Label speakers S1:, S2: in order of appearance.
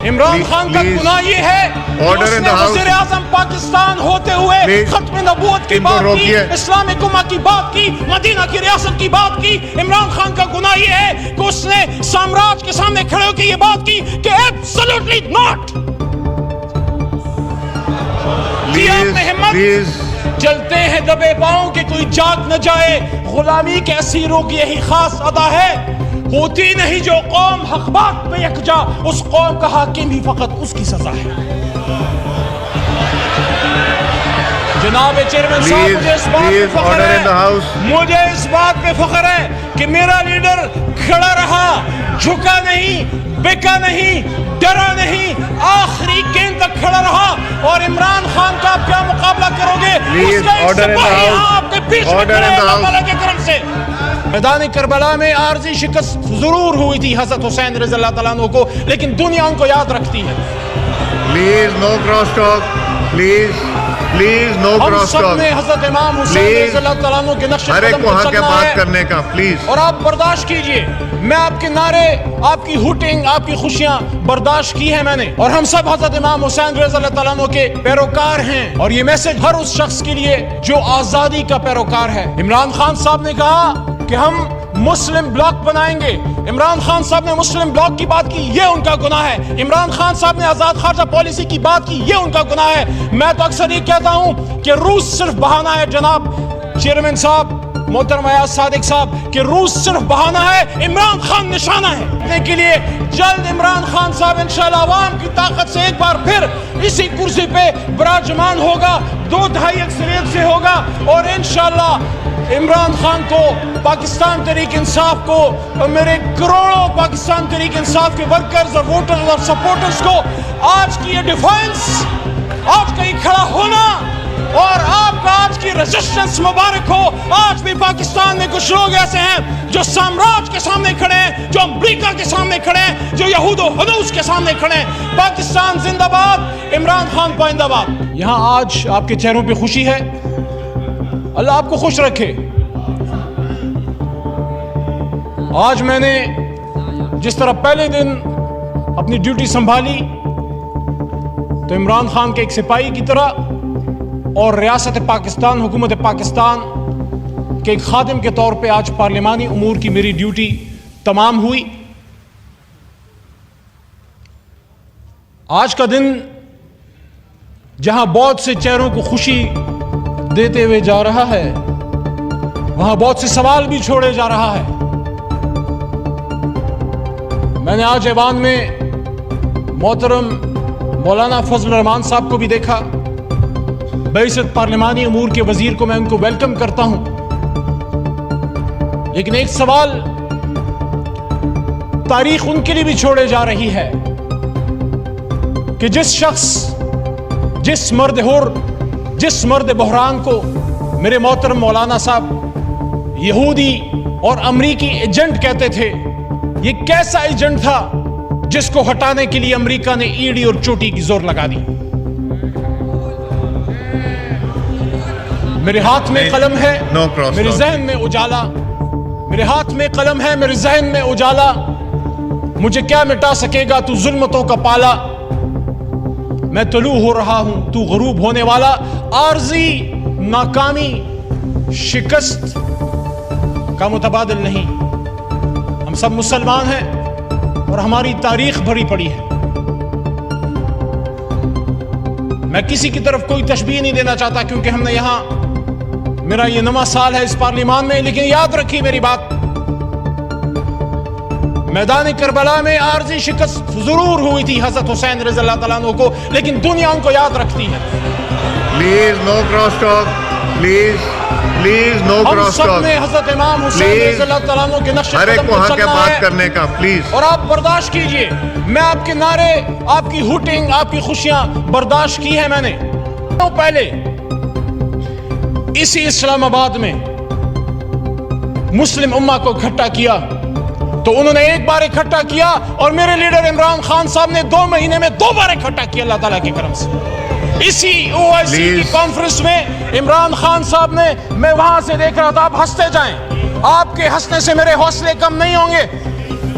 S1: عمران خان کا گناہ یہ ہے کہ اس نے وزیر اعظم پاکستان ہوتے ہوئے ختم نبوت کی بات کی، اسلامی امہ کی بات کی، مدینہ کی ریاست کی بات کی۔ عمران خان کا گناہ یہ ہے کہ اس نے سامراج کے سامنے کھڑے ہو کے یہ بات کی کہ ایبسولوٹلی ناٹ۔ میں ہمت جلتے ہیں دبے پاؤں کہ کوئی جاگ نہ جائے، غلامی کے اسیروں کی یہی خاص ادا ہے۔ ہوتی نہیں جو قوم حق بات پہ یکجا، اس قوم کا حاکم ہی فقط اس کی سزا ہے۔ جناب چیئرمین صاحب، مجھے اس بات پہ فخر ہے، مجھے اس بات پہ فخر ہے کہ میرا لیڈر کھڑا رہا، جھکا نہیں، بکا نہیں، ڈرا نہیں، آخری گیند تک کھڑا رہا۔ اور عمران خان کا آپ کیا مقابلہ کرو گے؟ اس کا ایک سپاہی آپ کے بیچ میں کھڑے اللہ تعالیٰ کے کرم سے۔ میدان کربلا میں عارضی شکست ضرور ہوئی تھی حضرت حسین رضی اللہ تعالیٰ عنہ کو، لیکن دنیا ان کو یاد رکھتی ہے۔
S2: Please no cross talk, please no cross talk.
S1: ہم سب نے حضرت امام حسین رضی اللہ تعالیٰ عنہ کے نقش قدم پر چلنا
S2: بات کرنے کا پلیز،
S1: اور آپ برداشت کیجئے۔ میں آپ کے نعرے، آپ کی ہوٹنگ، آپ کی خوشیاں برداشت کی ہیں میں نے، اور ہم سب حضرت امام حسین رضی اللہ تعالیٰ عنہ کے پیروکار ہیں، اور یہ میسج ہر اس شخص کے لیے جو آزادی کا پیروکار ہے۔ عمران خان صاحب نے کہا کہ ہم مسلم بلاک بنائیں گے، عمران خان صاحب نے مسلم بلاک کی بات کی، یہ ان کا گناہ ہے۔ عمران خان صاحب نے آزاد خارجہ پالیسی کی بات کی، یہ ان کا گناہ ہے۔ میں تو اکثر یہ کہتا ہوں کہ روس صرف بہانہ ہے۔ جناب چیئرمین صاحب، محترم ایاز صادق صاحب، کہ روس صرف بہانہ ہے، عمران خان نشانہ ہے کے لیے۔ جلد عمران خان صاحب انشاءاللہ عوام کی طاقت سے ایک بار پھر اسی کرسی پہ براجمان ہوگا، 2/2 اکثریت سے ہوگا، اور انشاءاللہ عمران خان کو، پاکستان تحریک انصاف کو، اور میرے کروڑوں پاکستان تحریک انصاف کے ورکرز اور ووٹرز اور سپورٹرز کو آج کی یہ ڈیفینس، آج کا یہ کھڑا ہونا اور آپ کا آج کی ریزسٹنس مبارک ہو۔ آج بھی پاکستان میں کچھ لوگ ایسے ہیں جو سامراج کے سامنے کھڑے ہیں، جو امریکہ کے سامنے کھڑے ہیں، جو یہود و ہنوس کے سامنے کھڑے ہیں۔ پاکستان زندہ باد، عمران خان پائندہ باد۔ یہاں آج آپ کے چہروں پہ خوشی ہے، اللہ آپ کو خوش رکھے۔ آج میں نے جس طرح پہلے دن اپنی ڈیوٹی سنبھالی تو عمران خان کے ایک سپاہی کی طرح اور ریاست پاکستان، حکومت پاکستان کے ایک خادم کے طور پہ آج پارلیمانی امور کی میری ڈیوٹی تمام ہوئی۔ آج کا دن جہاں بہت سے چہروں کو خوشی دیتے ہوئے جا رہا ہے، وہاں بہت سے سوال بھی چھوڑے جا رہا ہے۔ میں نے آج ایوان میں محترم مولانا فضل الرحمان صاحب کو بھی دیکھا، بعثت پارلیمانی امور کے وزیر کو، میں ان کو ویلکم کرتا ہوں۔ لیکن ایک سوال تاریخ ان کے لیے بھی چھوڑے جا رہی ہے کہ جس شخص، جس مرد حر، جس مرد بحران کو میرے محترم مولانا صاحب یہودی اور امریکی ایجنٹ کہتے تھے، یہ کیسا ایجنٹ تھا جس کو ہٹانے کے لیے امریکہ نے ایڑی اور چوٹی کی زور لگا دی؟ میرے ہاتھ میں قلم ہے، میرے ذہن میں اجالا، میرے ہاتھ میں قلم ہے، میرے ذہن میں اجالا، مجھے کیا مٹا سکے گا تو ظلمتوں کا پالا، میں طلوع ہو رہا ہوں تو غروب ہونے والا۔ عارضی ناکامی، شکست کا متبادل نہیں۔ ہم سب مسلمان ہیں اور ہماری تاریخ بھری پڑی ہے۔ میں کسی کی طرف کوئی تشبیہ نہیں دینا چاہتا کیونکہ ہم نے یہاں، میرا یہ نواں سال ہے اس پارلیمان میں، لیکن یاد رکھیے میری بات، میدان کربلا میں عارضی شکست ضرور ہوئی تھی حضرت حسین رضی اللہ تعالیٰ عنہ کو، لیکن دنیا ان کو یاد رکھتی ہے۔
S2: Please no cross talk, please no cross talk.
S1: ہم سب نے حضرت امام حسین رضی اللہ تعالیٰ عنہ کے نقش قدم پر چلنا
S2: بات کرنے کا پلیز،
S1: اور آپ برداشت کیجئے۔ میں آپ کے نعرے، آپ کی ہوٹنگ، آپ کی خوشیاں برداشت کی ہیں میں نے۔ پہلے اسی اسلام آباد میں مسلم امہ کو اکٹھا کیا تو انہوں نے ایک بار اکٹھا کیا، اور میرے لیڈر عمران خان صاحب نے 2 مہینے میں 2 بار اکٹھا کیا اللہ تعالیٰ کے کرم سے۔ اسی OIC کی کانفرنس میں عمران خان صاحب نے، میں وہاں سے دیکھ رہا تھا، آپ ہنستے جائیں، آپ کے ہنسنے سے میرے حوصلے کم نہیں ہوں گے۔